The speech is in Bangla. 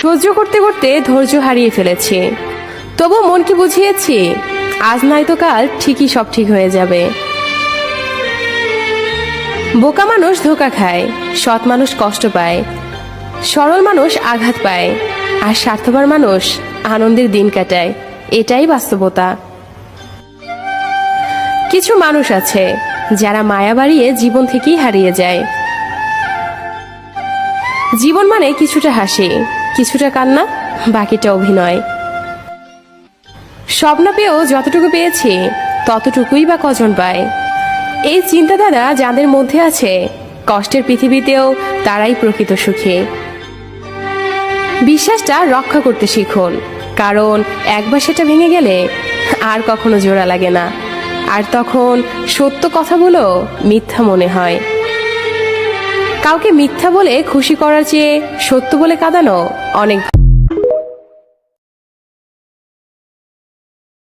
সহ্য করতে করতে ধৈর্য হারিয়ে ফেলেছি। তবু মনকে বুঝিয়েছি, আজ নয়তো কাল ঠিকই সব ঠিক হয়ে যাবে। বোকা মানুষ ধোঁকা খায়, সৎ মানুষ কষ্ট পায়, সরল মানুষ আঘাত পায়, আর স্বার্থপর মানুষ আনন্দের দিন কাটায়। এটাই বাস্তবতা। কিছু মানুষ আছে যারা মায়া বাড়িয়ে জীবন থেকেই হারিয়ে যায়। জীবন মানে কিছুটা হাসি, কিছুটা কান্না, বাকিটা অভিনয়। স্বপ্ন পেয়েও যতটুকু পেয়েছি ততটুকুই বা কজন পায়। এই চিন্তাধারা যাদের মধ্যে আছে, কষ্টের পৃথিবীতেও তারাই প্রকৃত সুখী। বিশ্বাসটা রক্ষা করতে শিখুন, কারণ একবার সেটা ভেঙে গেলে আর কখনো জোড়া লাগে না। আর তখন সত্য কথাগুলো মিথ্যা মনে হয়। কাউকে মিথ্যা বলে খুশি করার চেয়ে সত্য বলে কাঁদানো অনেক